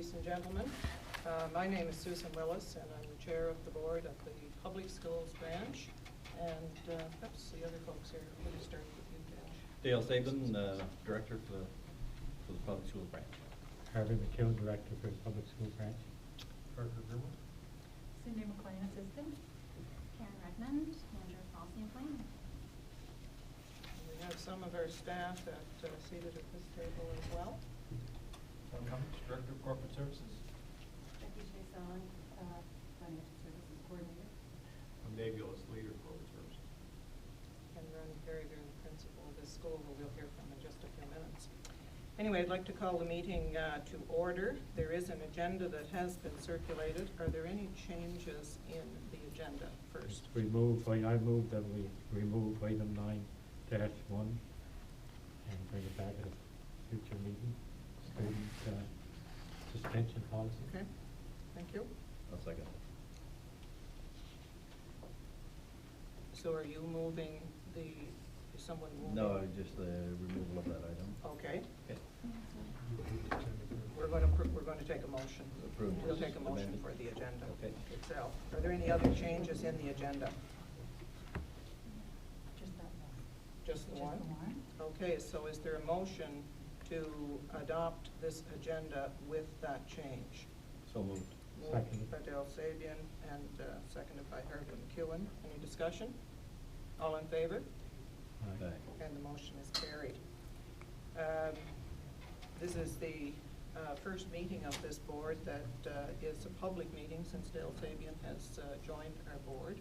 ladies and gentlemen. My name is Susan Willis, and I'm the chair of the board of the Public Schools branch. And perhaps the other folks here, we're going to start with you, Dale Sabin, director for the Public Schools branch. Harvey McKeown, director for the Public Schools branch. Parker Grimmer. Cindy McLean, assistant. Karen Redmond, manager of policy and planning. We have some of our staff seated at this table as well. Tom Cummings, director of corporate services. Becky Shea-Solon, financial services coordinator. I'm Dave Gillis, leader of corporate services. And Ron Carriger, the principal of this school, who we'll hear from in just a few minutes. Anyway, I'd like to call the meeting to order. There is an agenda that has been circulated. Are there any changes in the agenda first? I move that we remove item 9-1 and bring it back at a future meeting. Student suspension policy. Okay, thank you. I'll second. So are you moving is someone moving? No, just the removal of that item. Okay. Okay. We're going to take a motion. Approved. We'll take a motion Amended. for the agenda Okay. itself. Are there any other changes in the agenda? Just that one. Just the one? Okay, so is there a motion to adopt this agenda with that change? So moved. Moved by Dale Sabian and seconded by Harvey McEwen. Any discussion? All in favor? Aye. And the motion is carried. This is the first meeting of this board that is a public meeting since Dale Sabian has joined our board.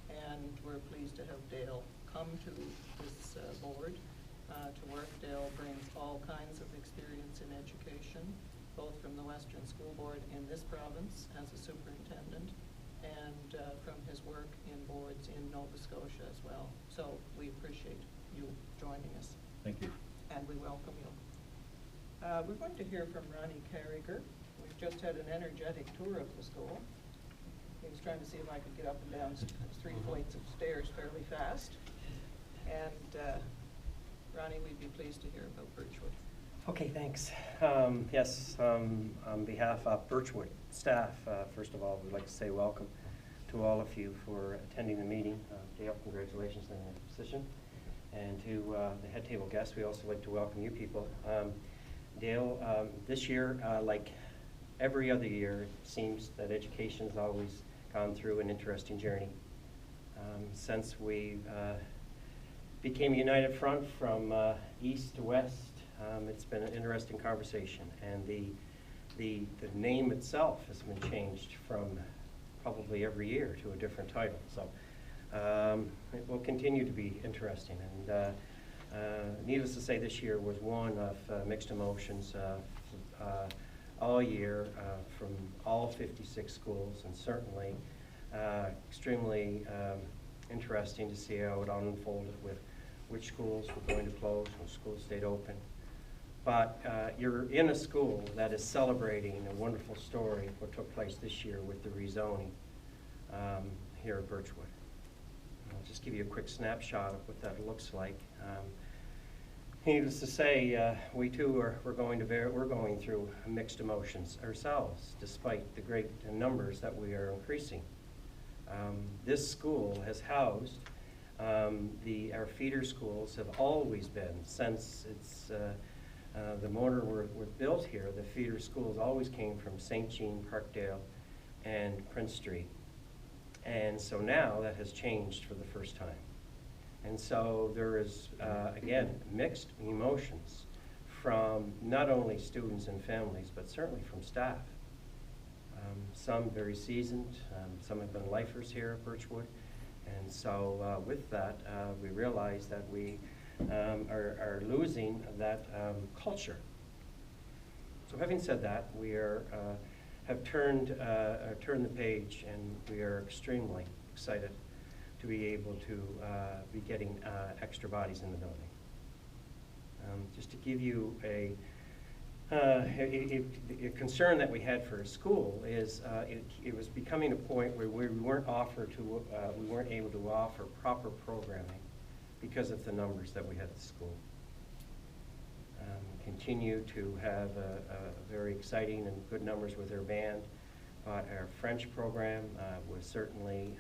And we're pleased to have Dale come to this board to work. Dale brings all kinds of experience in education, both from the Western School Board in this province as a superintendent and from his work in boards in Nova Scotia as well. So we appreciate you joining us. Thank you. And we welcome you. We're going to hear from Ronnie Carriger. We've just had an energetic tour of the school. He was trying to see if I could get up and down 3 flights of stairs fairly fast. And Ronnie, we'd be pleased to hear about Birchwood. Okay, thanks. Yes, on behalf of Birchwood staff, first of all, we'd like to say welcome to all of you for attending the meeting. Dale, congratulations on your position. And to the head table guests, we also like to welcome you people. Dale, this year, like every other year, it seems that education has always gone through an interesting journey. Since we became a united front from east to west, it's been an interesting conversation, and the name itself has been changed from probably every year to a different title. So it will continue to be interesting. And needless to say, this year was one of mixed emotions all year from all 56 schools, and certainly extremely interesting to see how it unfolded with which schools were going to close, which schools stayed open. But you're in a school that is celebrating a wonderful story, what took place this year with the rezoning here at Birchwood. I'll just give you a quick snapshot of what that looks like. Needless to say, we too we're going through mixed emotions ourselves, despite the great numbers that we are increasing. This school has housed our feeder schools have always been, since it's the motor were built here, the feeder schools always came from St. Jean, Parkdale, and Prince Street. And so now that has changed for the first time. And so there is, again, mixed emotions from not only students and families, but certainly from staff. Some very seasoned, some have been lifers here at Birchwood. And so with that, we realize that we are losing that culture. So having said that, we have turned the page, and we are extremely excited to be able to be getting extra bodies in the building. Just to give you a concern that we had for a school is it was becoming a point where we weren't able to offer proper programming because of the numbers that we had at the school. continue to have a very exciting and good numbers with their band. But our French program was certainly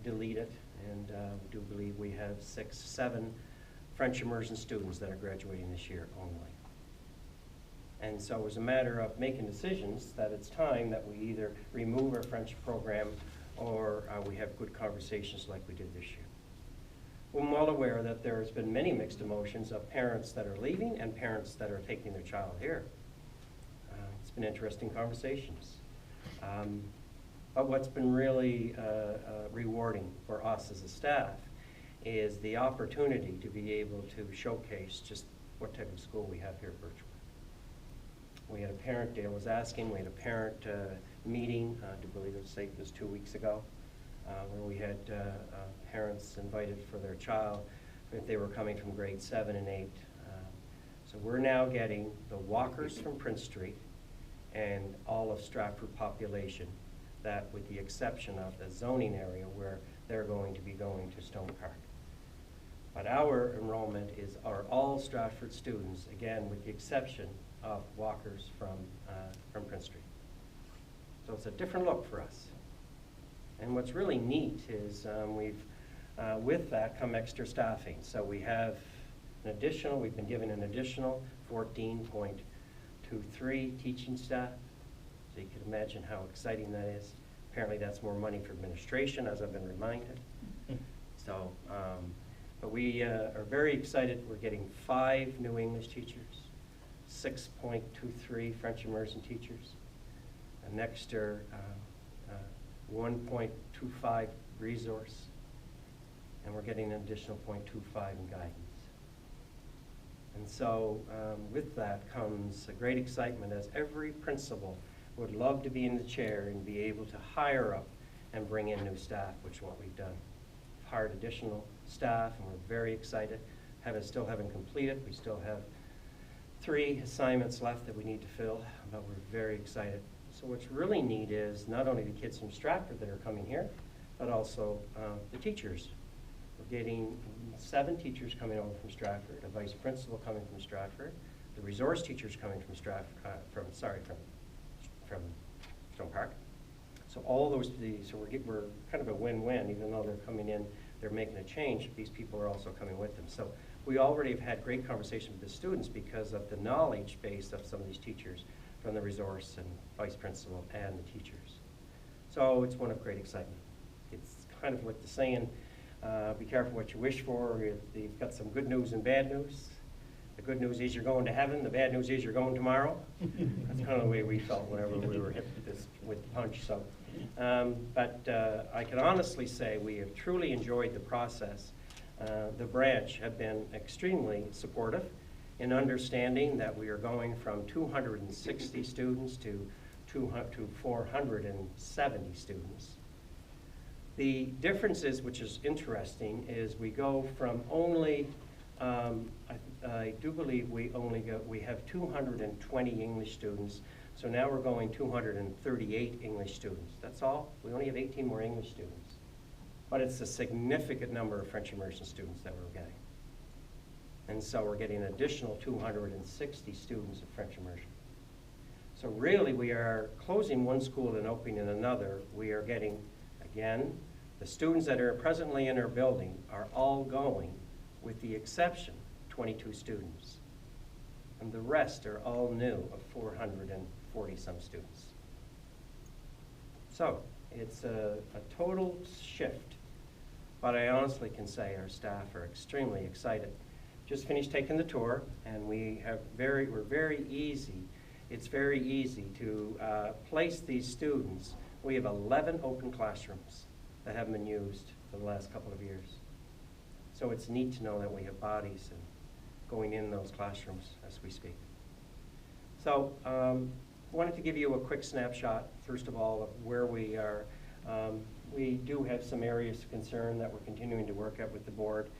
deleted, and do believe we have 6, 7 French immersion students that are graduating this year only. And so it was a matter of making decisions that it's time that we either remove our French program or we have good conversations like we did this year. I'm well aware that there's been many mixed emotions of parents that are leaving and parents that are taking their child here. It's been interesting conversations. But what's been really rewarding for us as a staff is the opportunity to be able to showcase just what type of school we have here at Birchwood. We had a parent, Dale was asking, we had a parent meeting, I do believe it was 2 weeks ago, where we had parents invited for their child if they were coming from grade 7 and 8. So we're now getting the walkers from Prince Street and all of Stratford population, that with the exception of the zoning area where they're going to be going to Stone Park. But our enrollment are all Stratford students, again, with the exception of walkers from Prince Street. So it's a different look for us. And what's really neat is with that come extra staffing. So we have we've been given an additional 14.23 teaching staff. So you can imagine how exciting that is. Apparently that's more money for administration, as I've been reminded. So, but we are very excited. We're getting 5 new English teachers, 6.23 French immersion teachers, an extra 1.25 resource, and we're getting an additional 0.25 in guidance. And so with that comes a great excitement, as every principal would love to be in the chair and be able to hire up and bring in new staff, which is what we've done. We've hired additional staff, and we're very excited. Still haven't completed. We still have 3 assignments left that we need to fill, but we're very excited. So what's really neat is not only the kids from Stratford that are coming here, but also the teachers. We're getting 7 teachers coming over from Stratford, a vice principal coming from Stratford, the resource teachers coming from Stratford, from Stone Park. So all those, so we're kind of a win-win. Even though they're coming in, they're making a change, these people are also coming with them. So we already have had great conversation with the students because of the knowledge base of some of these teachers from the resource and vice principal and the teachers. So it's one of great excitement. It's kind of like the saying, be careful what you wish for. You've got some good news and bad news. The good news is you're going to heaven. The bad news is you're going tomorrow. That's kind of the way we felt whenever we were hit with the punch. So, but I can honestly say we have truly enjoyed the process. The branch have been extremely supportive in understanding that we are going from 260 students to 470 students. The differences, which is interesting, is we go from only, I do believe we have 220 English students, so now we're going 238 English students. That's all. We only have 18 more English students. But it's a significant number of French immersion students that we're getting. And so we're getting an additional 260 students of French immersion. So really we are closing one school and opening another. We are getting, again, the students that are presently in our building are all going, with the exception, 22 students. And the rest are all new, of 440 some students. So it's a total shift, but I honestly can say our staff are extremely excited. Just finished taking the tour, and we're very easy. It's very easy to place these students. We have 11 open classrooms that haven't been used for the last couple of years. So it's neat to know that we have bodies and going in those classrooms as we speak. So I wanted to give you a quick snapshot, first of all, of where we are. We do have some areas of concern that we're continuing to work at with the board.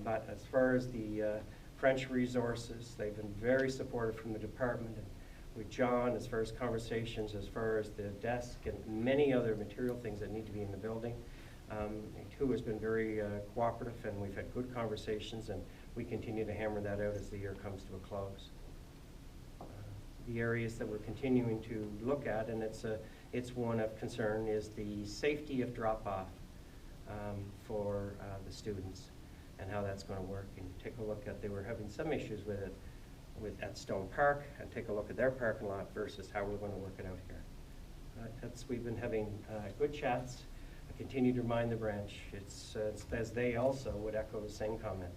But as far as the French resources, they've been very supportive from the department, and with John, as far as conversations, as far as the desk and many other material things that need to be in the building. Who has been very cooperative, and we've had good conversations, and we continue to hammer that out as the year comes to a close. The areas that we're continuing to look at, and it's one of concern, is the safety of drop-off for the students and how that's going to work. And take a look at, they were having some issues with it at Stone Park, and take a look at their parking lot versus how we're going to work it out here. We've been having good chats. I continue to remind the branch, it's as they also would echo the same comment.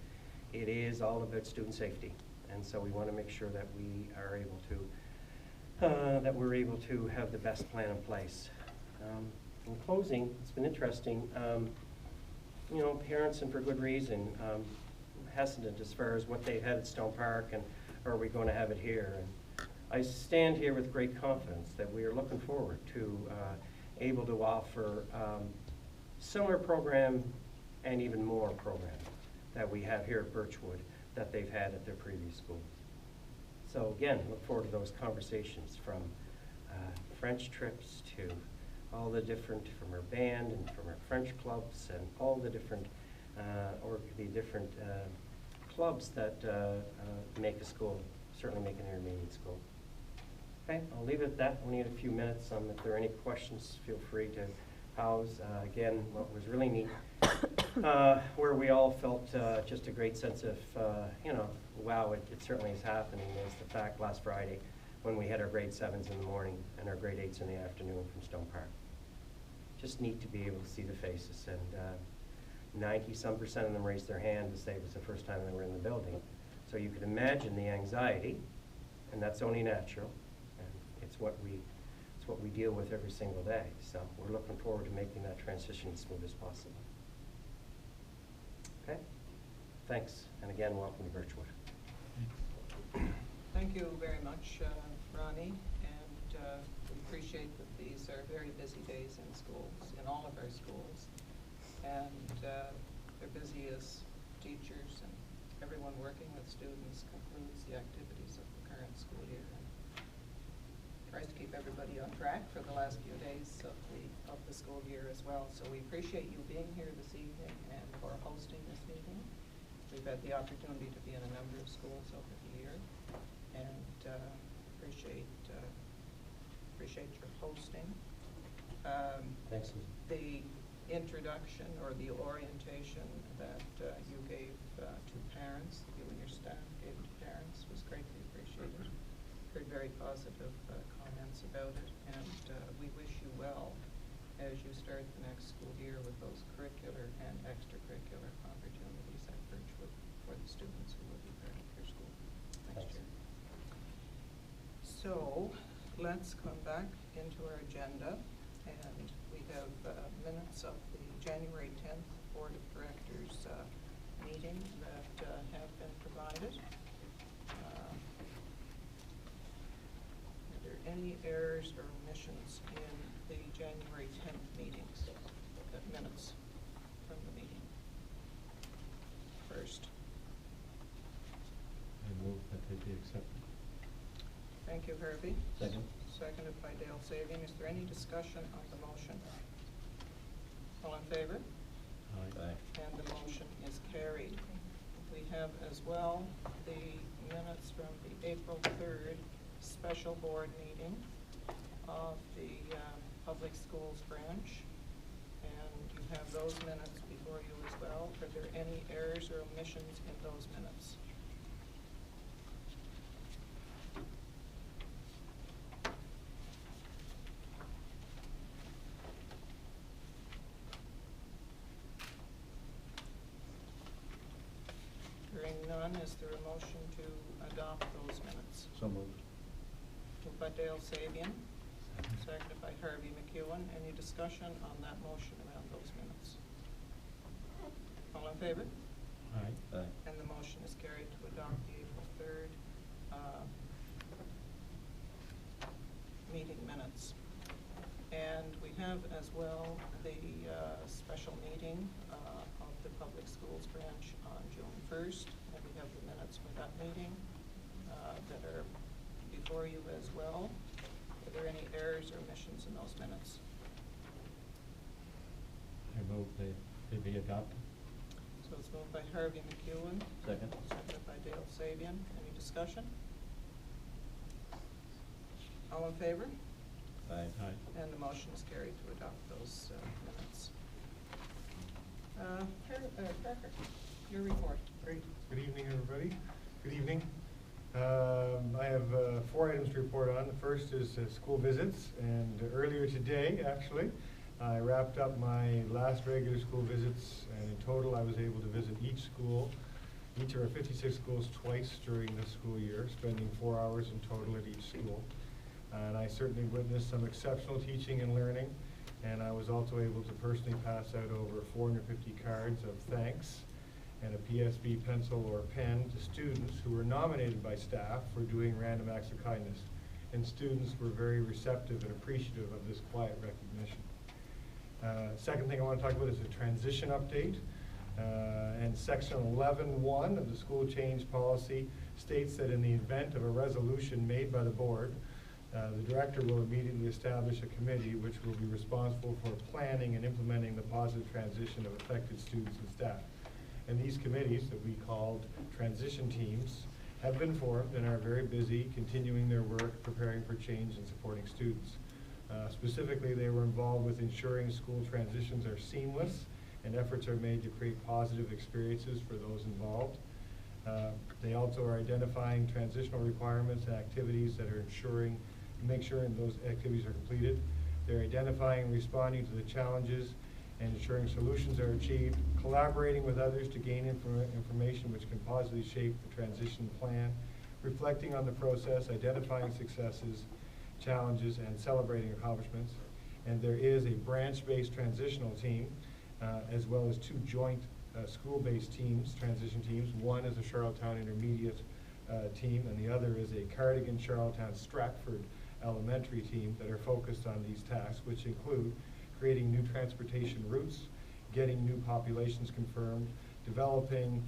It is all about student safety, and so we want to make sure that we are able to, that we're able to have the best plan in place. In closing, it's been interesting. You know, parents, and for good reason, hesitant as far as what they've had at Stone Park and are we going to have it here. And I stand here with great confidence that we are looking forward to able to offer similar program and even more program that we have here at Birchwood that they've had at their previous school. So again, look forward to those conversations, from French trips to all the different, from our band and from our French clubs and all the different clubs that make a school, certainly make an intermediate school. Okay, I'll leave it at that. Only had a few minutes. If there are any questions, feel free to house. Again, what was really neat, where we all felt just a great sense of, you know, wow, it certainly is happening, is the fact last Friday when we had our grade 7s in the morning and our grade 8s in the afternoon from Stone Park. Just neat to be able to see the faces, and 90-some% of them raised their hand to say it was the first time they were in the building. So you could imagine the anxiety, and that's only natural, and it's what we deal with every single day. So we're looking forward to making that transition as smooth as possible. Okay, thanks, and again, welcome to Birchwood. Thank you very much, Ronnie, and we appreciate that these are very busy days in schools, in all of our schools, and they're busy as teachers and everyone working with students concludes the activities of the current school year and tries to keep everybody on track for the last few days of the school year as well. So we appreciate you being here this evening and for hosting this meeting. We've had the opportunity to be in a number of schools over the year, and appreciate your hosting. Thanks. The introduction or the orientation that you gave to parents, you and your staff gave to parents, was greatly appreciated. Heard very positive comments about it, and we wish you well as you start the next school year with those curricular and extracurricular opportunities at Birchwood for the students who will be part of your school next year. So let's come back into our agenda, and we have minutes of the January 10th Board of Directors meeting that have been provided. Are there any errors or omissions in the January 10th meetings, minutes from the meeting? First. I move that they be accepted. Thank you, Herbie. Second. Seconded by Dale Savian. Is there any discussion on the motion? All in favor? Aye. And the motion is carried. We have as well the minutes from the April 3rd special board meeting of the Public Schools branch. And you have those minutes before you as well. Are there any errors or omissions in those minutes? Hearing none, is there a motion to adopt those minutes? So moved. Moved by Dale Savian, seconded by Harvey McEwen. Any discussion on that motion around those minutes? All in favor? Aye. Aye. And the motion is carried to adopt the April 3rd meeting minutes. And we have as well the special meeting of the Public Schools branch on June 1st. And we have the minutes for that meeting that are before you as well. Are there any errors or omissions in those minutes? I move they be adopted. So it's moved by Harvey McEwen, Second. seconded by Dale Sabian. Any discussion? All in favor? Aye. Aye. And the motion is carried to adopt those minutes. Parker, your report. Great. Good evening, everybody. Good evening. I have 4 items to report on. The first is school visits, and earlier today, actually, I wrapped up my last regular school visits, and in total I was able to visit each school, each of our 56 schools, twice during the school year, spending 4 hours in total at each school. And I certainly witnessed some exceptional teaching and learning, and I was also able to personally pass out over 450 cards of thanks and a PSB pencil or pen to students who were nominated by staff for doing random acts of kindness. And students were very receptive and appreciative of this quiet recognition. Second thing I want to talk about is a transition update. And section 11.1 of the school change policy states that in the event of a resolution made by the board, the director will immediately establish a committee which will be responsible for planning and implementing the positive transition of affected students and staff. And these committees that we called transition teams have been formed and are very busy continuing their work, preparing for change and supporting students. Specifically, they were involved with ensuring school transitions are seamless and efforts are made to create positive experiences for those involved. They also are identifying transitional requirements and activities that are make sure those activities are completed. They're identifying and responding to the challenges and ensuring solutions are achieved, collaborating with others to gain information which can positively shape the transition plan, reflecting on the process, identifying successes, challenges, and celebrating accomplishments. And there is a branch-based transitional team, as well as 2 joint school-based teams, transition teams. One is a Charlottetown Intermediate team, and the other is a Cardigan, Charlottetown, Stratford elementary team that are focused on these tasks, which include creating new transportation routes, getting new populations confirmed, developing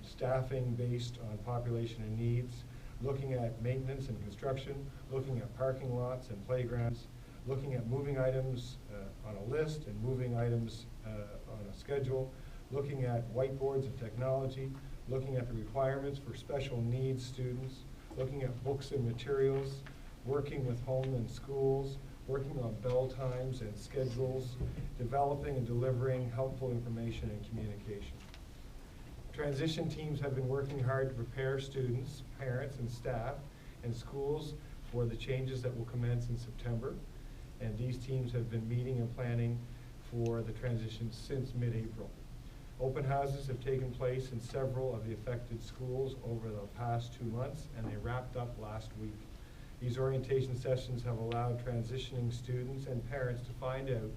staffing based on population and needs, looking at maintenance and construction, looking at parking lots and playgrounds, looking at moving items on a list and moving items on a schedule, looking at whiteboards and technology, looking at the requirements for special needs students, looking at books and materials, working with home and schools, working on bell times and schedules, developing and delivering helpful information and communication. Transition teams have been working hard to prepare students, parents, and staff and schools for the changes that will commence in September. And these teams have been meeting and planning for the transition since mid-April. Open houses have taken place in several of the affected schools over the past 2 months, and they wrapped up last week. These orientation sessions have allowed transitioning students and parents to find out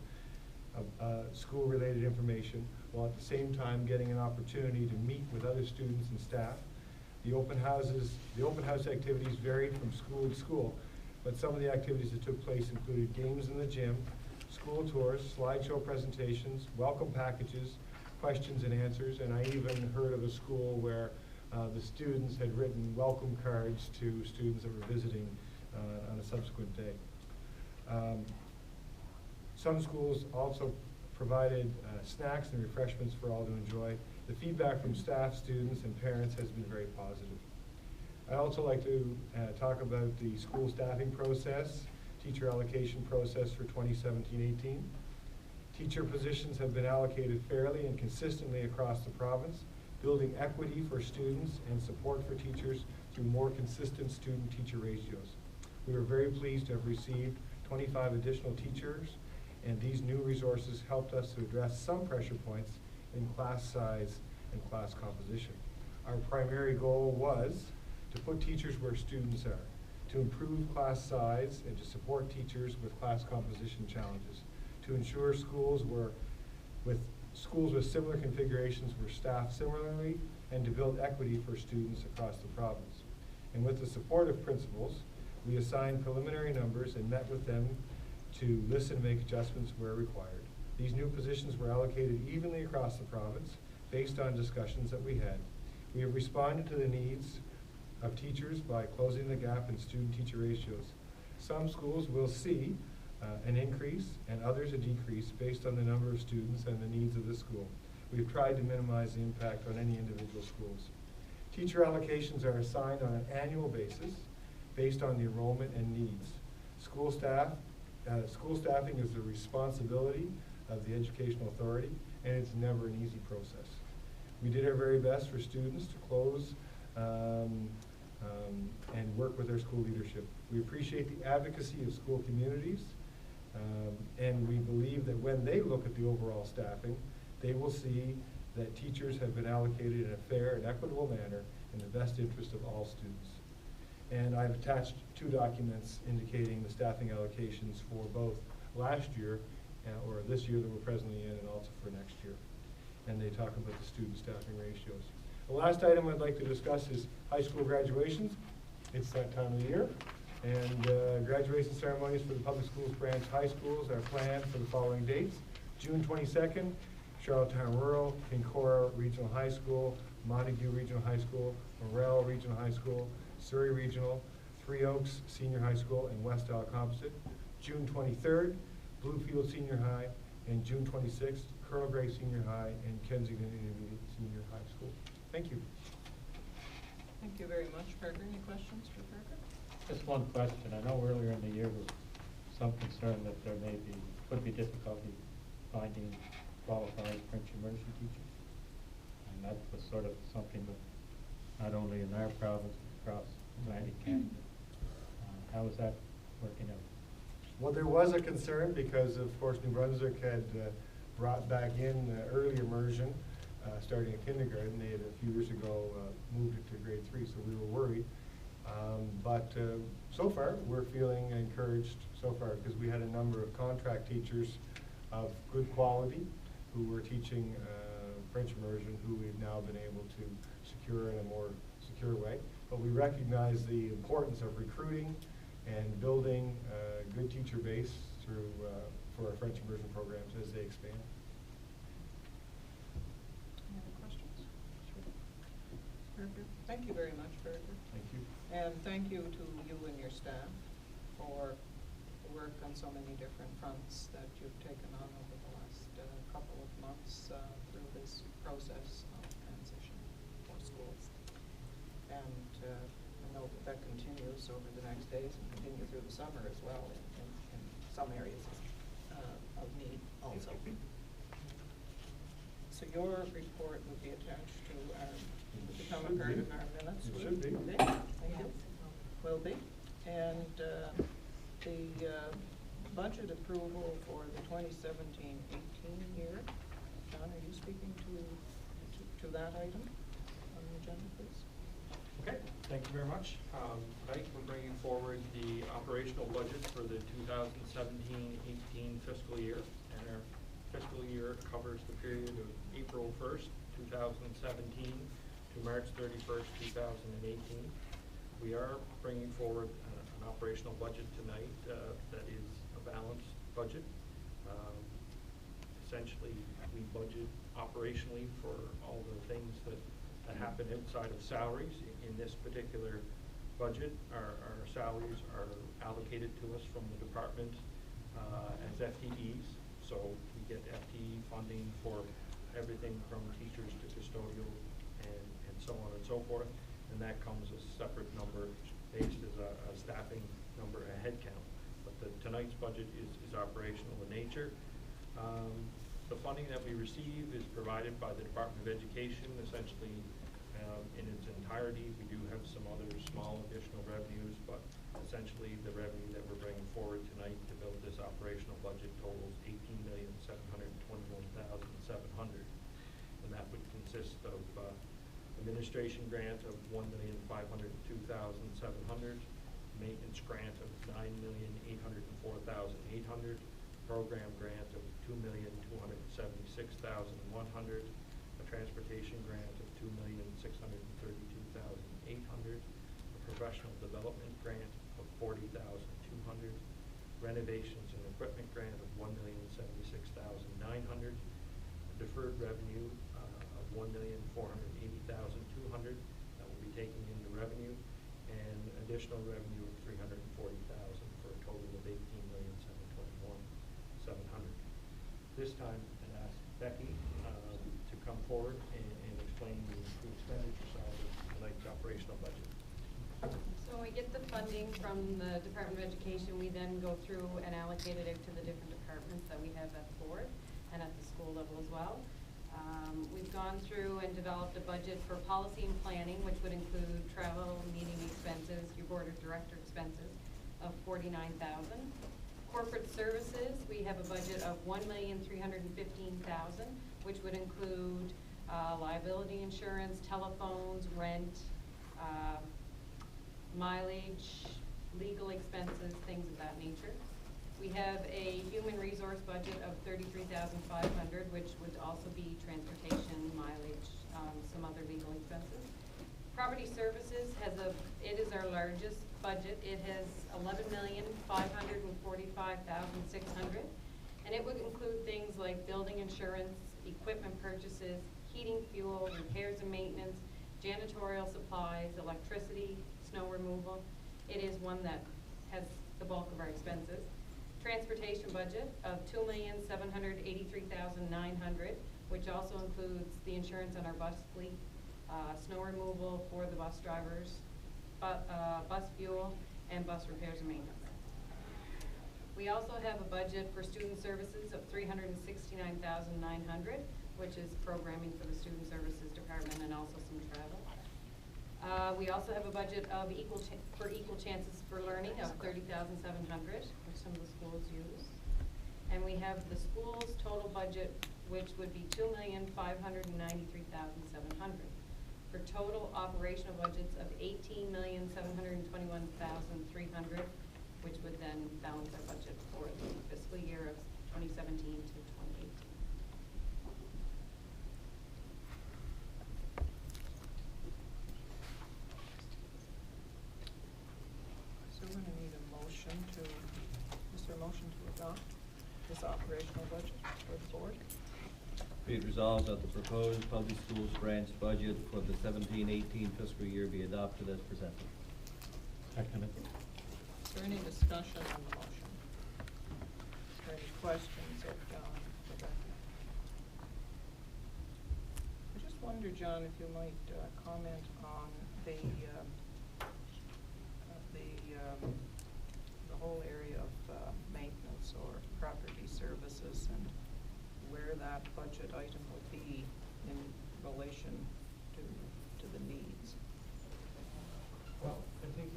school-related information, while at the same time getting an opportunity to meet with other students and staff. The open house activities varied from school to school, but some of the activities that took place included games in the gym, school tours, slideshow presentations, welcome packages, questions and answers, and I even heard of a school where the students had written welcome cards to students that were visiting on a subsequent day. Some schools also provided snacks and refreshments for all to enjoy. The feedback from staff, students, and parents has been very positive. I'd also like to talk about the school staffing process, teacher allocation process for 2017-18. Teacher positions have been allocated fairly and consistently across the province, building equity for students and support for teachers through more consistent student-teacher ratios. We were very pleased to have received 25 additional teachers, and these new resources helped us to address some pressure points in class size and class composition. Our primary goal was to put teachers where students are, to improve class size and to support teachers with class composition challenges, to ensure schools with similar configurations were staffed similarly, and to build equity for students across the province. And with the support of principals, we assigned preliminary numbers and met with them to listen and make adjustments where required. These new positions were allocated evenly across the province based on discussions that we had. We have responded to the needs of teachers by closing the gap in student-teacher ratios. Some schools will see an increase and others a decrease based on the number of students and the needs of the school. we've tried to minimize the impact on any individual schools. Teacher allocations are assigned on an annual basis based on the enrollment and needs. School staffing is the responsibility of the educational authority, and it's never an easy process. We did our very best for students to close and work with their school leadership. We appreciate the advocacy of school communities, and we believe that when they look at the overall staffing, they will see that teachers have been allocated in a fair and equitable manner in the best interest of all students. And I've attached 2 documents indicating the staffing allocations for both last year, or this year that we're presently in, and also for next year. And they talk about the student staffing ratios. The last item I'd like to discuss is high school graduations. It's that time of the year. And graduation ceremonies for the public schools branch high schools are planned for the following dates. June 22nd, Charlottetown Rural, Kincora Regional High School, Montague Regional High School, Morel Regional High School, Surrey Regional, Three Oaks Senior High School, and West Isle Composite. June 23rd, Bluefield Senior High, and June 26th, Colonel Gray Senior High and Kensington Intermediate Senior High School. Thank you. Thank you very much. Parker, any questions for Parker? Just one question. I know earlier in the year there was some concern that there could be difficulty finding qualified French immersion teachers. And that was sort of something that not only in our province, but across Atlantic Canada. How is that working out? Well, there was a concern because, of course, New Brunswick had brought back in early immersion, starting at kindergarten. They had a few years ago moved it to grade 3, so we were worried. But so far, we're feeling encouraged so far because we had a number of contract teachers of good quality who were teaching French immersion who we've now been able to secure in a more secure way. But we recognize the importance of recruiting and building a good teacher base through for our French immersion programs as they expand. Any other questions? Parker, thank you very much, Parker. Thank you. And thank you to you and your staff for the work on so many different fronts that you've taken on over the last couple of months through this process of transition for schools. And I know that continues over the next days and continue through the summer as well in some areas of need also. So your report will be attached to our, will become a part of our minutes? It should be. Okay, thank you. Will be. And the budget approval for the 2017-18 year. John, are you speaking to that item on the agenda, please? Okay, thank you very much. Tonight we're bringing forward the operational budget for the 2017-18 fiscal year. And our fiscal year covers the period of April 1st, 2017 to March 31st, 2018. We are bringing forward an operational budget tonight that is a balanced budget. Essentially, we budget operationally for all the things that happen outside of salaries. In this particular budget, our salaries are allocated to us from the department as FTEs. So we get FTE funding for everything from teachers to custodial and so on and so forth. And that comes as a separate number based as a staffing number, a head count. But tonight's budget is operational in nature. The funding that we receive is provided by the Department of Education, essentially in its entirety. We do have some other small additional revenues, but essentially the revenue that we're bringing forward tonight to build this operational budget totals $18,721,700. And that would consist of administration grant of $1,502,700, maintenance grant of $9,804,800, program grant of $2,276,100, a transportation grant of $2,632,800, a professional development grant of $40,200, renovations and equipment grant of $1,076,900, a deferred revenue of $1,480,200 that will be taken into revenue, and additional revenue of $340,000 for a total of $18,721,700. This time, I'd ask Becky to come forward and explain the expenditure side of tonight's operational budget. So when we get the funding from the Department of Education, we then go through and allocate it out to the different departments that we have at the board and at the school level as well. We've gone through and developed a budget for policy and planning, which would include travel, meeting expenses, your board of director expenses of $49,000. Corporate services, we have a budget of $1,315,000, which would include liability insurance, telephones, rent, mileage, legal expenses, things of that nature. We have a human resource budget of $33,500, which would also be transportation, mileage, some other legal expenses. Property services it is our largest budget. It has $11,545,600, and it would include things like building insurance, equipment purchases, heating, fuel, repairs and maintenance, janitorial supplies, electricity, snow removal. It is one that has the bulk of our expenses. Transportation budget of $2,783,900, which also includes the insurance on our bus fleet, snow removal for the bus drivers, bus fuel, and bus repairs and maintenance. We also have a budget for student services of $369,900, which is programming for the student services department and also some travel. We also have a budget of equal chances for learning of $30,700, which some of the schools use. And we have the school's total budget, which would be $2,593,700, for total operational budgets of $18,721,300, which would then balance our budget for the fiscal year of 2017 to 2018. So we're gonna need a motion is there a motion to adopt this operational budget for the board? Be it resolved that the proposed public schools branch budget for the 17-18 fiscal year be adopted as presented. Seconded. Is there any discussion on the motion? Is there any questions of John, Rebecca? I just wonder, John, if you might comment on the whole area of maintenance or property services and where that budget item would be in relation to the needs. Well, I think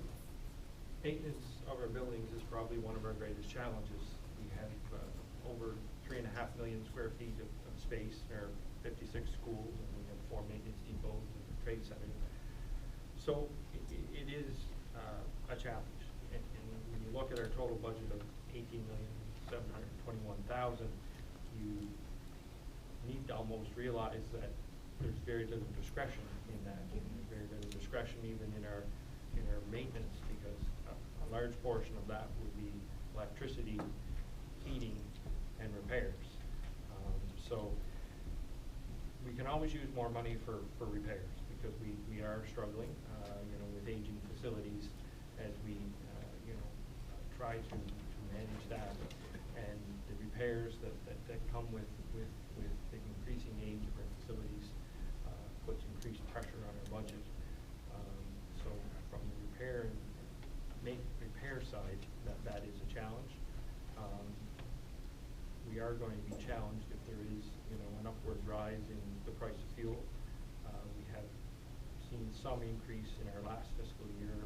maintenance of our buildings is probably one of our greatest challenges. We have over 3.5 million square feet of space. There are 56 schools, and we have 4 maintenance depots and a trade center. So it is a challenge. And when you look at our total budget of $18,721,000, you need to almost realize that there's very little discretion in that, and very little discretion even in our maintenance, because a large portion of that would be electricity, heating, and repairs. So we can always use more money for repairs, because we are struggling, with aging facilities as we, try to manage that, and the repairs that come with the increasing age of our facilities puts increased pressure on our budget. So from the repair side, that is a challenge. We are going to be challenged if there is, an upward rise in the price of fuel. We have seen some increase in our last fiscal year,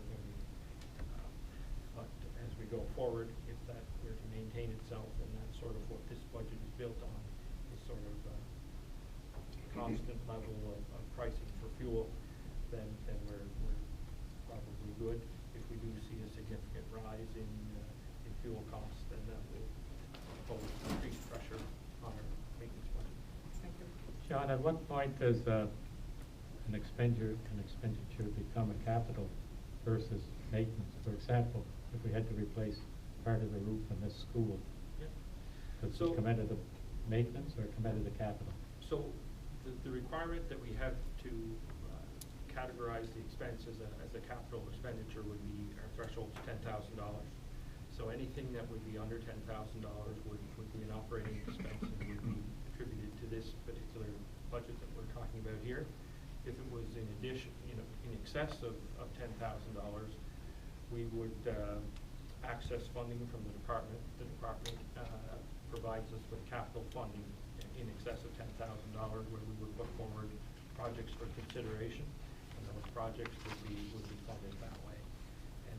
but as we go forward, if that were to maintain itself, and that's sort of what this budget is built on, is sort of a constant level of pricing for fuel, then we're probably good. If we do see a significant rise in fuel costs, then that will pose increased pressure on our maintenance budget. Thank you. John, at what point does an expenditure become a capital versus maintenance? For example, if we had to replace part of the roof in this school, does it come out of the maintenance or come out of the capital? So the requirement that we have to categorize the expense as a capital expenditure would be, our threshold is $10,000. So anything that would be under $10,000 would be an operating expense and would be attributed to this particular budget that we're here. If it was in addition, in excess of $10,000, we would access funding from the department. The department provides us with capital funding in excess of $10,000, where we would put forward projects for consideration, and those projects would be funded that way. And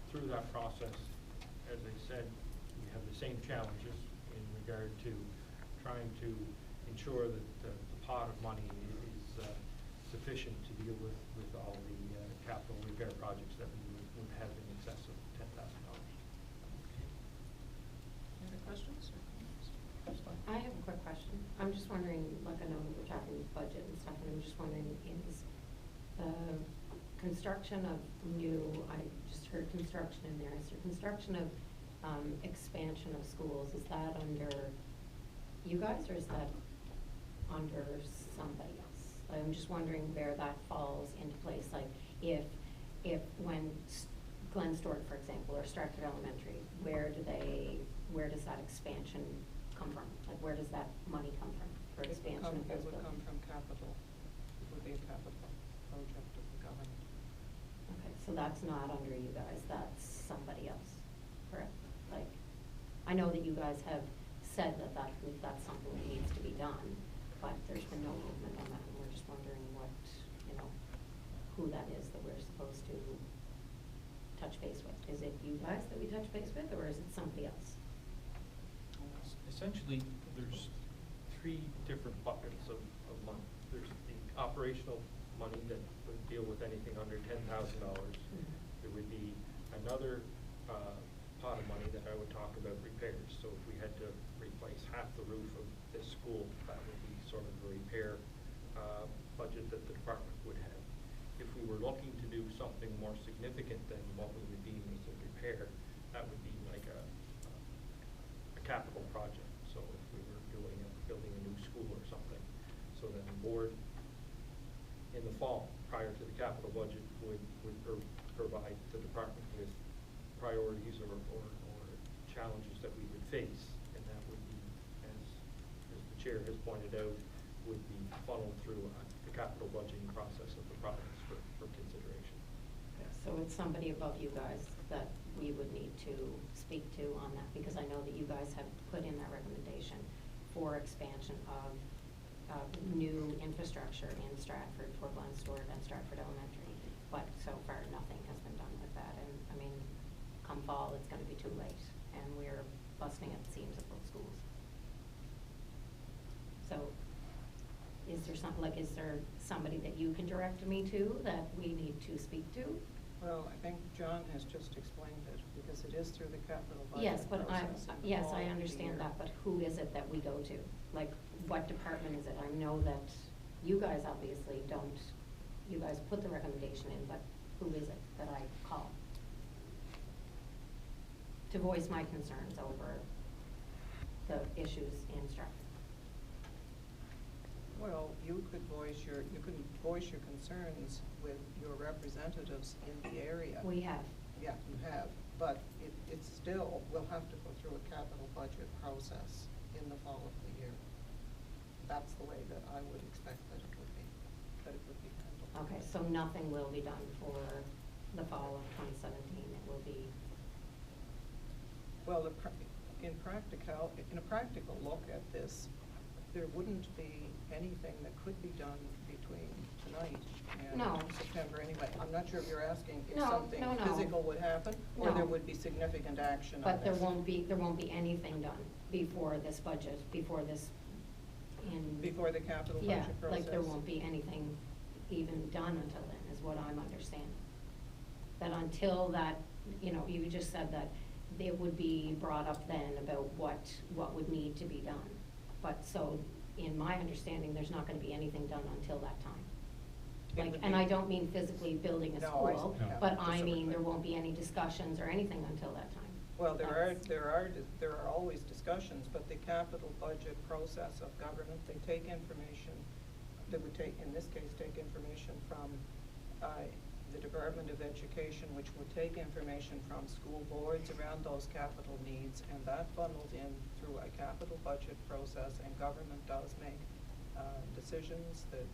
through that process, as I said, we have the same challenges in regard to trying to ensure that the pot of money is sufficient to deal with all the capital repair projects that we would have in excess of $10,000. Any other questions or comments? That's fine. I have a quick question. I'm just wondering, like, I know we're talking budget and stuff, and I'm just wondering, is construction of new, I just heard construction in there, is there construction of expansion of schools, is that under you guys, or is that under somebody else? I'm just wondering where that falls into place, like, if when Glen Stewart, for example, or Stratford Elementary, where does that expansion come from? Like, where does that money come from for expansion of those It would come buildings? from capital. It would be a capital project of the government. Okay, so that's not under you guys, that's somebody else, correct? Like, I know that you guys have said that that's something that needs to be done, but there's been no movement on that, and we're just wondering what, who that is that we're supposed to touch base with. Is it you guys that we touch base with, or is it somebody else? Essentially, there's three different buckets of money. There's the operational money that would deal with anything under $10,000. There would be another pot of money that I would talk about repairs. So if we had to replace half the roof of this school, that would be sort of the repair budget that the department would have. If we were looking to do something more significant than what we would deem as a repair, that would be like a capital project. So if we were building a new school or something, so then the board in the fall, prior to the capital budget, would provide the department with priorities or challenges that we would face, and that would be, as the chair has pointed out, would be funneled through the capital budgeting process of the province for consideration. So it's somebody above you guys that we would need to speak to on that, because I know that you guys have put in that recommendation for expansion of new infrastructure in Stratford for Glen Stewart and Stratford Elementary, but so far nothing has been done with that, and I mean, come fall, it's gonna be too late, and we're busting at the seams at both schools. So, is there somebody that you can direct me to that we need to speak to? Well, I think John has just explained it, because it is through the capital budget Yes, but process in the yes, fall I of the understand year. that, but who is it that we go to? Like, what department is it? I know that you guys obviously don't, you guys put the recommendation in, but who is it that I call to voice my concerns over the issues in Stratford? Well, you can voice your concerns with your representatives in the area. We have. Yeah, you have, but it's still, we'll have to go through a capital budget process in the fall of the year. That's the way that I would expect that it would be handled. Okay, so nothing will be done for the fall of 2017. It will be. Well, in a practical look at this, there wouldn't be anything that could be done between tonight and No. September anyway. I'm not sure if you're asking if No, something no. physical would happen, or No. there would be significant action on But there this. won't be anything done before this budget, before this Before the capital yeah, budget process? like there won't be anything even done until then, is what I'm understanding. That until that, you just said that it would be brought up then about what would need to be done. But so, in my understanding, there's not gonna be anything done until that time. It Like, would and be- I don't mean physically building a No, school, yeah, but just I so we're mean, there clear. won't be any discussions or anything until that time. Well, there That's- are always discussions, but the capital budget process of government, they take information, they would take, in this case, take information from the Department of Education, which would take information from school boards around those capital needs, and that funnels in through a capital budget process, and government does make decisions that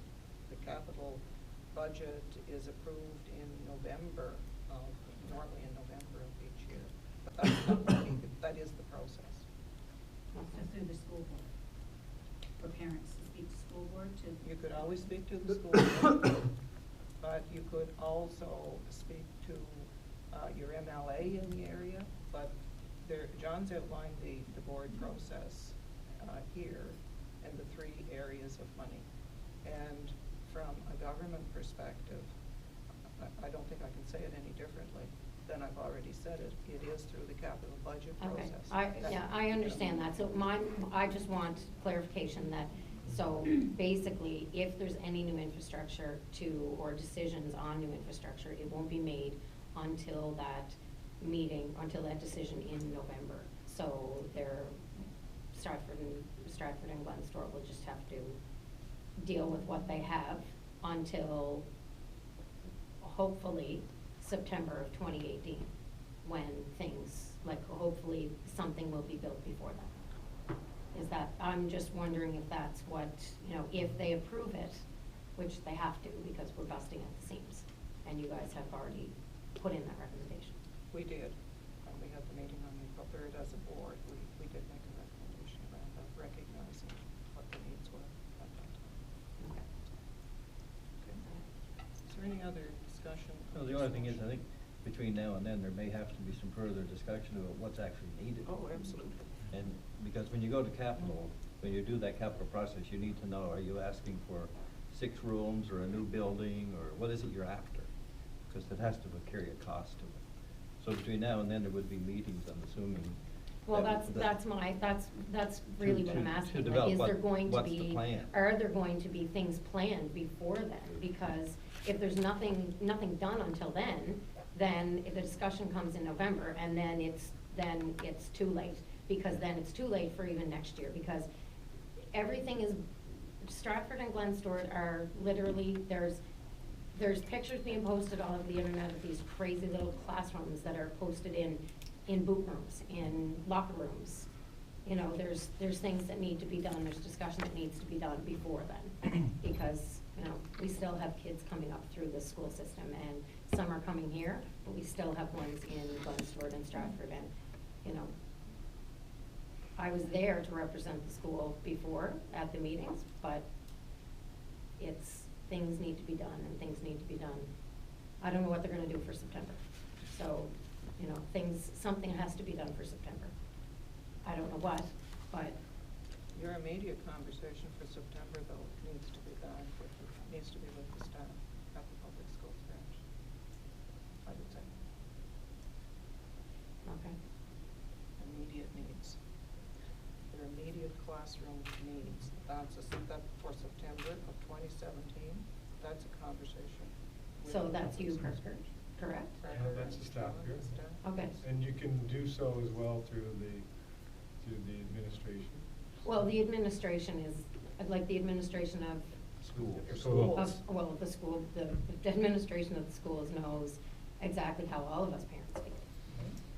the capital budget is approved in November, normally in November of each year. But that is the process. So through the school board, for parents to speak to school board to. You could always speak to the school board, but you could also speak to your MLA in the area. But there, John's outlined the board process here and the 3 areas of money. And from a government perspective, I don't think I can say it any differently than I've already said it. It is through the capital budget Okay, process. I understand that. So I just want clarification that, so basically, if there's any new infrastructure or decisions on new infrastructure, it won't be made until that meeting, until that decision in November. So Stratford and Glenstore will just have to deal with what they have until hopefully September of 2018, when things, like hopefully something will be built before then. Is that, I'm just wondering if that's what, if they approve it, which they have to because we're busting at the seams, and you guys have already put in that recommendation. We did. We had the meeting on April 3rd as a board. We did make a recommendation around that, recognizing what the needs were at that time. Okay. Okay. Is there any other discussion? Well, the only thing is, I think between now and then, there may have to be some further discussion about what's actually needed. Oh, absolutely. And because when you go to capital, when you do that capital process, you need to know, are you asking for 6 rooms or a new building, or what is it you're after? Because it has to carry a cost to it. So between now and then, there would be meetings, I'm assuming. Well, that's really what I'm asking. Like, is there going to what's the be, plan? are there going to be things planned before then? Because if there's nothing done until then the discussion comes in November, and then it's too late. Because then it's too late for even next year, because everything is, Stratford and Glenstore are literally, there's pictures being posted all over the internet of these crazy little classrooms that are posted in boot rooms, in locker rooms. There's things that need to be done, there's discussion that needs to be done before then. Because, we still have kids coming up through the school system, and some are coming here, but we still have ones in Glenstore and Stratford, and, I was there to represent the school before at the meetings, but things need to be done, and things need to be done. I don't know what they're gonna do for September. So, something has to be done for September. I don't know what, but. Your immediate conversation for September, though, needs to be with the staff at the public schools branch, I would say. Okay. Immediate needs. Their immediate classroom needs. That's for September of 2017. That's a conversation. So that's you, Parker, correct? That's the staff here. Okay. And you can do so as well through the administration. Well, the administration is, like the administration of. School. The school, the administration of the schools knows exactly how all of us parents feel.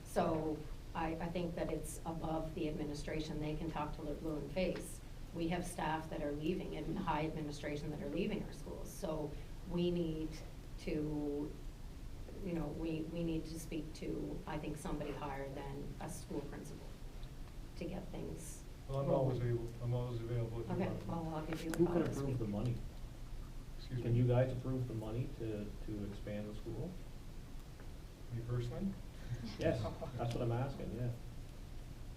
So I think that it's above the administration. They can talk till they're blue in the face. We have staff that are leaving and high administration that are leaving our schools. So we need to, we need to speak to, I think, somebody higher than a school principal to get things. Well, I'm always available if you Okay, want. well, I'll give you a Who call can this approve week. the money? Excuse Can me? you guys approve the money to expand the school? Me personally? Yes, that's what I'm asking, yeah.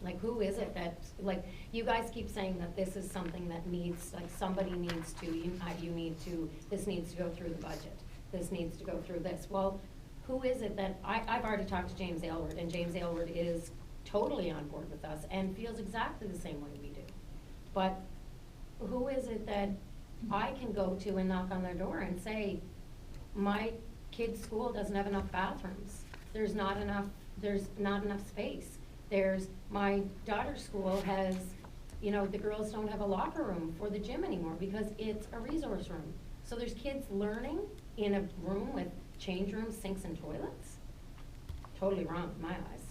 Like, who is it that, like, you guys keep saying that this is something that needs, like, somebody needs to, this needs to go through the budget. This needs to go through this. Well, who is it that, I've already talked to James Aylward, and James Aylward is totally on board with us and feels exactly the same way we do. But who is it that I can go to and knock on their door and say, my kid's school doesn't have enough bathrooms. There's not enough space. My daughter's school has, the girls don't have a locker room for the gym anymore because it's a resource room. So there's kids learning in a room with change rooms, sinks, and toilets. Totally wrong in my eyes.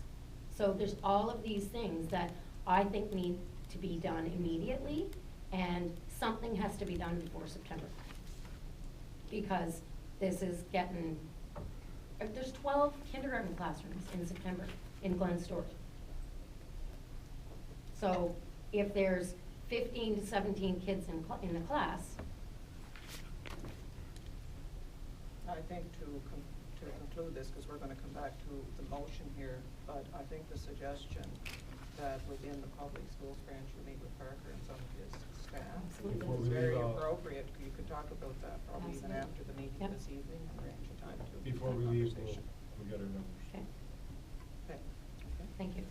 So there's all of these things that I think need to be done immediately, and something has to be done before September. because this is getting, there's 12 kindergarten classrooms in September in Glen Stewart. So if there's 15 to 17 kids in the class, I think to conclude this, because we're going to come back to the motion here, but I think the suggestion that within the public schools branch, you meet with Parker and some of his staff Absolutely. Before is we very leave, appropriate. You could talk about that probably even Absolutely. after the meeting Yep. this evening and arrange a time to Before have we a leave, conversation. we got our numbers. okay, Okay. Okay. thank you.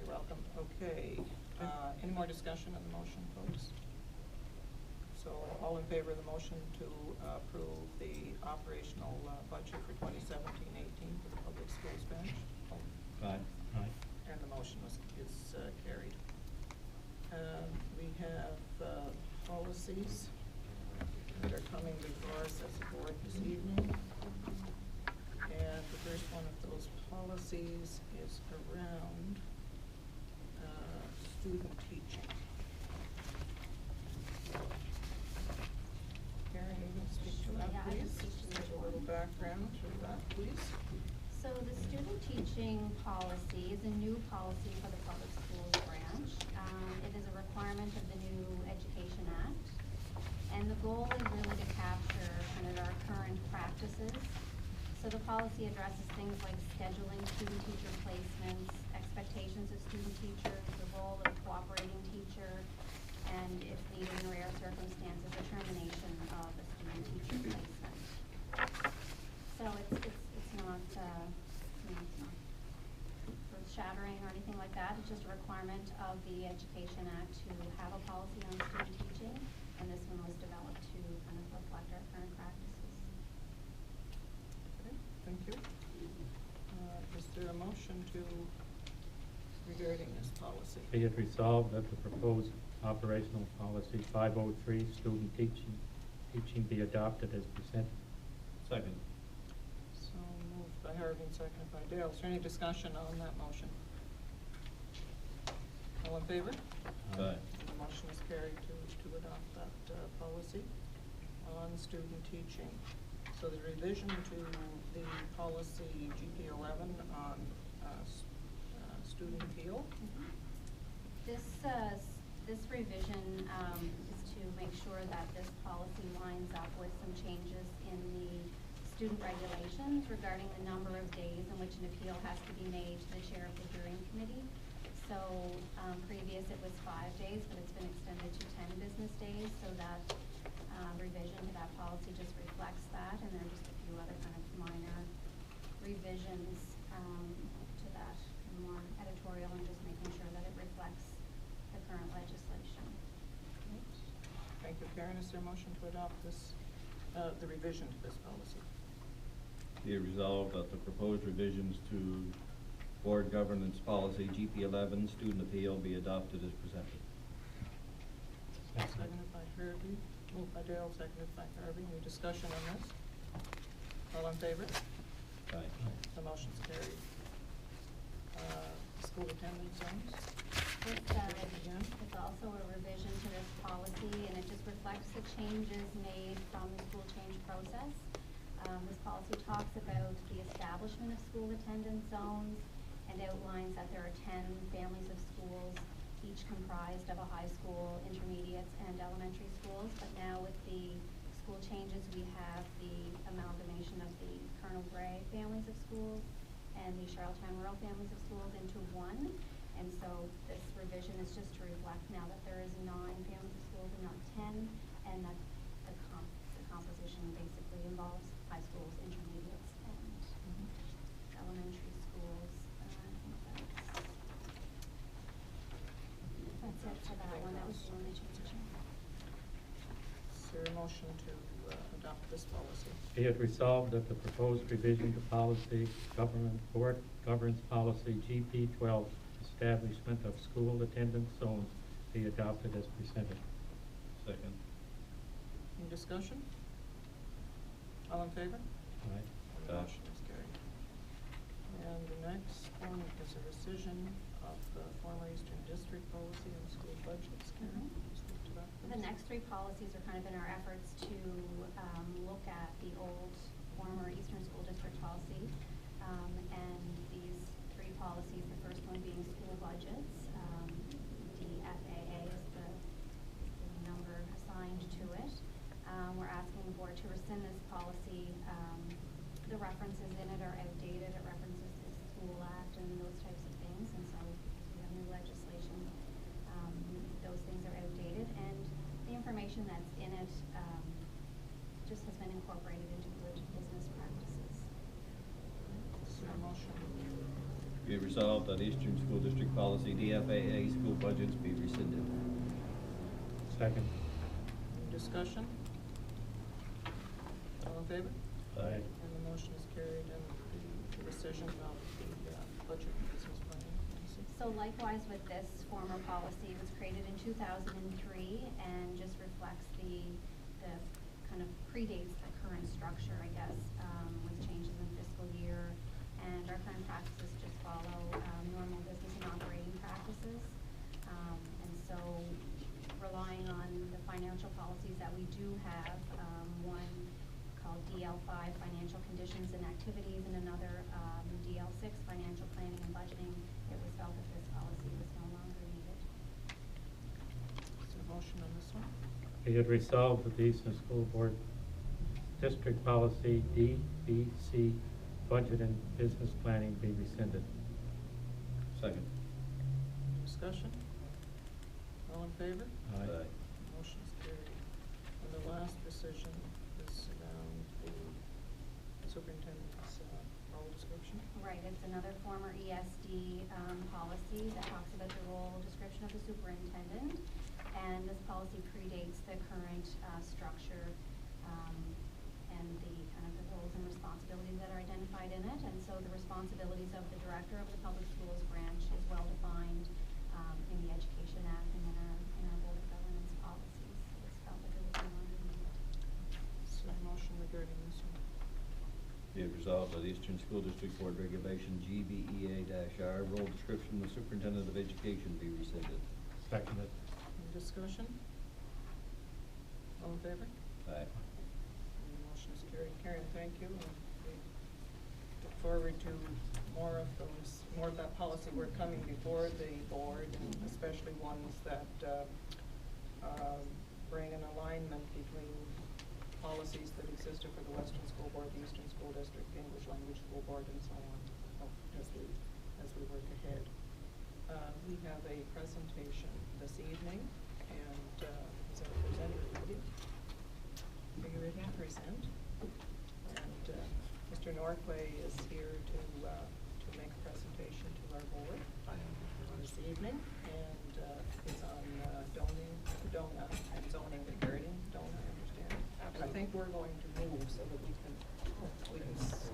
You're welcome. Okay. Any more discussion on the motion, folks? So all in favor of the motion to approve the operational budget for 2017-18 for the public schools bench? Aye. Aye. And the motion is carried. We have policies that are coming before us as a board this evening. And the first one of those policies is around student teaching. Karen, you can speak to that, Yeah, I can please? speak to Just that a little one. background to that, please. So the student teaching policy is a new policy for the public schools branch. It is a requirement of the new Education Act. And the goal is really to capture kind of our current practices. So the policy addresses things like scheduling student-teacher placements, expectations of student teachers, the role of cooperating teacher, and if needed in rare circumstances, the termination of a student-teacher placement. So it's not earth-shattering or anything like that. It's just a requirement of the Education Act to have a policy on student teaching, and this one was developed to kind of reflect our current practices. Okay, thank you. Is there a motion regarding this policy? Be it resolved that the proposed operational policy 503, student teaching be adopted as presented. Second. So moved by Harvey and seconded by Dale. Is there any discussion on that motion? All in favor? Aye. The motion is carried to adopt that policy on student teaching. So the revision to the policy GP 11 on student appeal. This revision is to make sure that this policy lines up with some changes in the student regulations regarding the number of days in which an appeal has to be made to the chair of the hearing committee. So previous it was 5 days, but it's been extended to 10 business days, so that revision to that policy just reflects that, and there are just a few other kind of minor revisions to that, more editorial, and just making sure that it reflects the current legislation. Thank you, Karen. Is there a motion to adopt this, the revision to this policy? Be it resolved that the proposed revisions to Board Governance Policy GP 11, Student Appeal, be adopted as presented. Seconded by Harvey. Moved by Dale, seconded by Harvey. Any discussion on this? All in favor? Aye. The motion's carried. School attendance zones. It's also a revision to this policy, and it just reflects the changes made from the school change process. This policy talks about the establishment of school attendance zones and outlines that there are 10 families of schools, each comprised of a high school, intermediates, and elementary schools. But now with the school changes, we have the amalgamation of the Colonel Gray families of schools and the Charlottetown Rural families of schools into one. And so this revision is just to reflect now that there is 9 families of schools and not 10, and that the composition basically involves high schools, intermediates, and elementary schools. I think that's it for that one. That was the only change. Is there a motion to adopt this policy? Be it resolved that the proposed revision to policy Board Governance Policy GP 12, establishment of school attendance zones, be adopted as presented. Second. Any discussion? All in favor? Aye. The motion is carried. And the next one is a rescission of the former Eastern District policy on school budgets. Karen, can you speak to that, The please? next three policies are kind of in our efforts to look at the old former Eastern School District policy. And these three policies, the first one being school budgets, DFAA is the number assigned to it. We're asking the board to rescind this policy. The references in it are outdated. It references the School Act and those types of things, and so we have new legislation. Those things are outdated, and the information that's in it just has been incorporated into good business practices. Is there a motion? Be it resolved that Eastern School District Policy DFAA school budgets be rescinded. Second. Any discussion? All in favor? Aye. And the motion is carried, and the rescission of the budget and business planning policy. So likewise with this former policy, it was created in 2003 and just reflects the kind of predates the current structure, I guess, with changes in fiscal year. And our current practices just follow normal business and operating practices. And so relying on the financial policies that we do have, one called DL5, Financial Conditions and Activities, and another DL6, Financial Planning and Budgeting, it was felt that this policy was no longer needed. Is there a motion on this one? Be it resolved that the Eastern School Board District Policy DBC, Budget and Business Planning be rescinded. Second. Discussion? All in favor? Aye. Motion is carried. And the last rescission is around the superintendent's role description. Right, it's another former ESD policy that talks about the role description of the superintendent. And this policy predates the current structure and the kind of the roles and responsibilities that are identified in it. And so the responsibilities of the director of the public schools branch is well defined in the Education Act and in our Board of Governance policies. So it's felt like it was no longer needed. Is there a motion regarding this one? Be it resolved that Eastern School District Board Regulation GBEA-R, role description of the Superintendent of Education be rescinded. Seconded. Any discussion? All in favor? Aye. And the motion is carried. Karen, thank you. And we look forward to more of those, more of that policy work coming before the board, and especially ones that bring an alignment between policies that existed for the Western School Board, the Eastern School District, the English Language School Board, and so on, as we work ahead. We have a presentation this evening, and is our presenter ready? Are you ready to present? And Mr. Northway is here to make a presentation to our board this evening, and it's on DONA and zoning regarding DONA, I understand. And I think we're going to move so that we can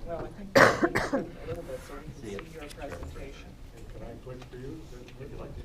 well, I think we'll need a little bit so we can see your presentation. Can I click for you? If you'd like to.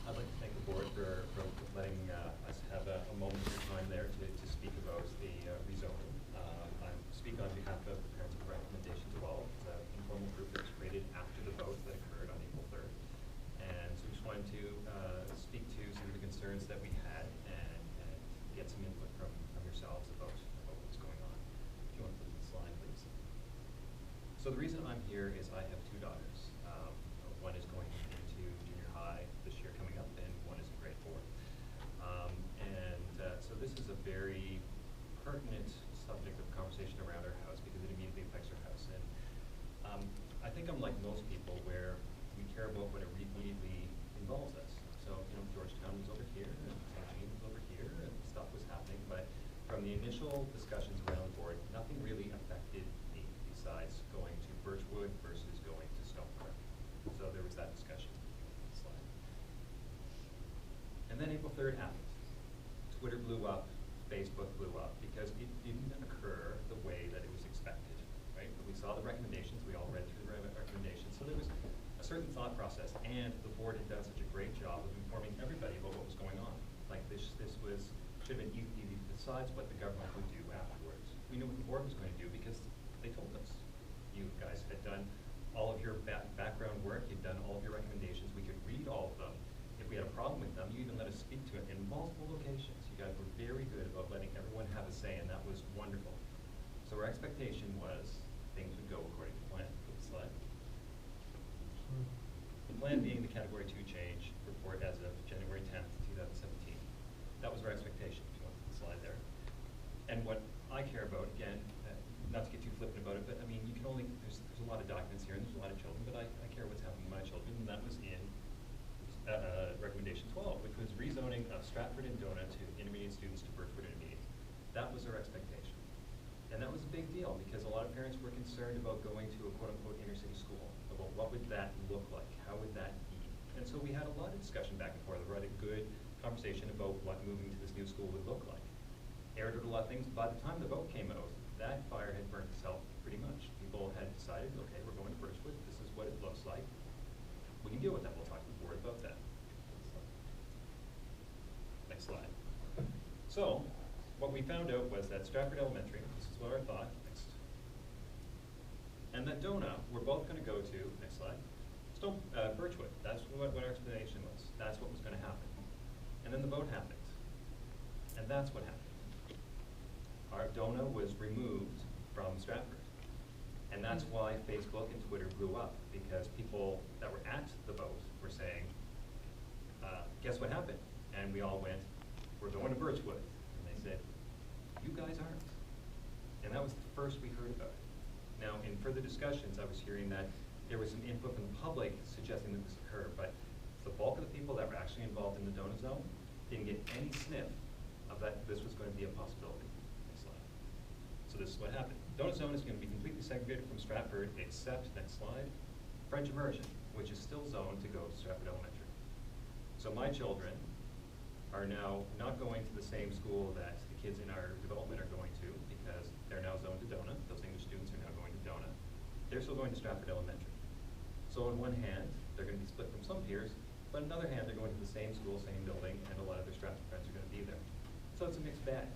I'd like to thank the board for letting us have a moment of time there to speak about the rezoning. I speak on behalf of the Parents of Recommendation 12. It's an informal group that was created after the vote that occurred on April 3rd. And so we just wanted to speak to some of the concerns that we had and get some input from yourselves about what's going on. If you want to put the slide, please. So the reason I'm here is I have two daughters. One is going into junior high this year coming up, and one is in grade 4. So this is a very pertinent subject of conversation around our house because it immediately affects our house. And I think I'm like most people where we care about what immediately involves us. So, you know, Georgetown was over here, and St. Jean was over here, and stuff was happening. But from the initial discussions around the board, nothing really affected me besides going to Birchwood versus going to Stone Brook. So there was And then April 3rd happened. Twitter blew up, Facebook blew up, because it didn't occur the way that it was expected, right? We saw the recommendations, we all read through the recommendations, so there was a certain thought process, and the board had done such a great job of informing everybody about what was going on. Like this should have been easy besides what the government would do afterwards. We knew what the board was going to do because they told us. You guys had done all of your background work, you'd done all of your recommendations, we could read all of them. If we had a problem with them, you even let us speak to it in multiple locations. You guys were very good about letting everyone have a say, and that was wonderful. So our expectation was things would go according to plan. Flip the slide. The plan being the Category 2 change report as of January 10th, 2017. That was our expectation, if you want the slide there. And what I care about, again, not to get too flippant about it, but I mean, you can only, there's a lot of documents here and there's a lot of children, but I care what's happening to my children, and that was in recommendation 12, which was rezoning of Stratford and Donut to intermediate students to Birchwood Intermediate. That was our expectation. And that was a big deal because a lot of parents were concerned about going to a quote-unquote inner city school, about what would that look like, how would that be. And so we had a lot of discussion back and forth. We had a good conversation about what moving to this new school would look like. Aired out a lot of things. By the time the vote came out, that fire had burnt itself pretty much. People had decided, okay, we're going to Birchwood, this is what it looks like. We can deal with that, we'll talk to the board about that. Next slide. So, what we found out was that Stratford Elementary, this is what our thought, next, and that Donut, we're both going to go to, next slide, Birchwood. That's what our explanation was. That's what was going to happen. And then the vote happened. And that's what happened. Our Donut was removed from Stratford. And that's why Facebook and Twitter blew up, because people that were at the vote were saying, guess what happened? And we all went, we're going to Birchwood. And they said, you guys aren't. And that was the first we heard about it. Now, in further discussions, I was hearing that there was some input from the public suggesting that this occurred, but the bulk of the people that were actually involved in the donut zone didn't get any sniff of that this was going to be a possibility. Next slide. So this is what happened. Donut zone is going to be completely segregated from Stratford, except, next slide, French immersion, which is still zoned to go to Stratford Elementary. So my children are now not going to the same school that the kids in our development are going to, because they're now zoned to Donut. Those English students are now going to Donut. They're still going to Stratford Elementary. So on one hand, they're going to be split from some peers, but on the other hand, they're going to the same school, same building, and a lot of their Stratford friends are going to be there. So it's a mixed bag.